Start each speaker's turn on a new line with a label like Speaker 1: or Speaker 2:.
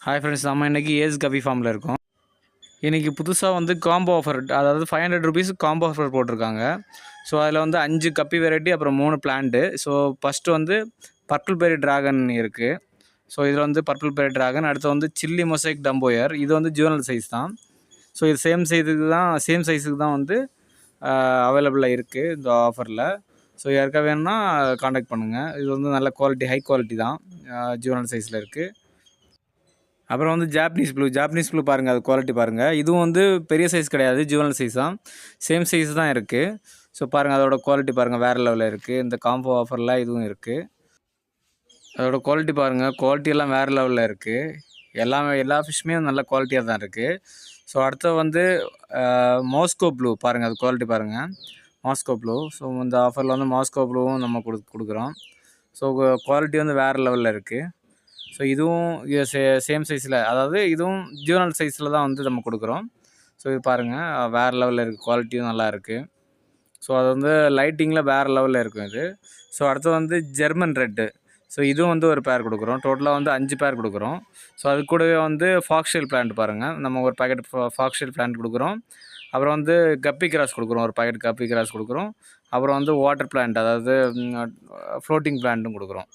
Speaker 1: Hi friends, நம்ம இன்றைக்கி ace கபி ஃபார்மில் இருக்கோம். இன்றைக்கி புதுசாக வந்து காம்போ ஆஃபர், அதாவது 500 ருபீஸ் காம்போ ஆஃபர் போட்டிருக்காங்க. ஸோ அதில் வந்து 5 கப்பி வெரைட்டி, அப்புறம் 3 பிளான்ட்டு. ஸோ ஃபஸ்ட்டு வந்து பர்பிள் பெரி ட்ராகன் இருக்குது. ஸோ இதில் வந்து பர்பிள் பெரி ட்ராகன், அடுத்து வந்து சில்லி மொசைக் டம்போயர். இது வந்து ஜுவனல் சைஸ் தான். ஸோ இது சேம் சைஸுக்கு தான் வந்து அவைலபிளாக இருக்குது இந்த ஆஃபரில். ஸோ யாருக்கா வேணும்னா காண்டாக்ட் பண்ணுங்கள். இது வந்து நல்ல குவாலிட்டி, ஹை குவாலிட்டி தான், ஜுவனல் சைஸில் இருக்குது. அப்புறம் வந்து ஜாப்பனீஸ் ப்ளூ பாருங்கள், அது குவாலிட்டி பாருங்கள். இதுவும் வந்து பெரிய சைஸ் கிடையாது, ஜுவனல் சைஸ் தான், சேம் சைஸ் தான் இருக்குது. ஸோ பாருங்கள், அதோட குவாலிட்டி பாருங்கள், வேறு லெவலில் இருக்குது. இந்த காம்போ ஆஃபரில் இதுவும் இருக்குது. அதோட குவாலிட்டி பாருங்கள், குவாலிட்டியெல்லாம் வேறு லெவலில் இருக்குது. எல்லா ஃபிஷ்ஷுமே நல்ல குவாலிட்டியாக தான் இருக்குது. ஸோ அடுத்து வந்து மாஸ்கோ ப்ளூ பாருங்கள், அது குவாலிட்டி பாருங்கள், மாஸ்கோ ப்ளூ. ஸோ இந்த ஆஃபரில் வந்து மாஸ்கோ ப்ளூவும் நம்ம கொடுக்குறோம். ஸோ குவாலிட்டி வந்து வேறு லெவலில் இருக்குது. ஸோ இதுவும் சேம் சைஸில், அதாவது இதுவும் ஜுவனல் சைஸில் தான் வந்து நம்ம கொடுக்குறோம். ஸோ இது பாருங்கள், வேறு லெவலில் இருக்குது, குவாலிட்டியும் நல்லா இருக்குது. ஸோ அது வந்து லைட்டிங்கில் வேறு லெவலில் இருக்கும் இது. ஸோ அடுத்து வந்து ஜெர்மன் ரெட்டு. ஸோ இதுவும் வந்து ஒரு பேர் கொடுக்குறோம். டோட்டலாக வந்து 5 பேர் கொடுக்குறோம். ஸோ அது கூடவே வந்து ஃபாக்ஸ்டெயில் பிளான்ட் பாருங்கள், நம்ம ஒரு பேக்கெட் ஃபாக்ஸ்டெயில் பிளான்ட் கொடுக்குறோம். அப்புறம் வந்து கப்பி கிராஸ் கொடுக்குறோம், ஒரு பேக்கெட் கப்பி கிராஸ் கொடுக்குறோம். அப்புறம் வந்து வாட்டர் பிளான்ட், அதாவது ஃப்ளோட்டிங் பிளான்ட்டும் கொடுக்குறோம்.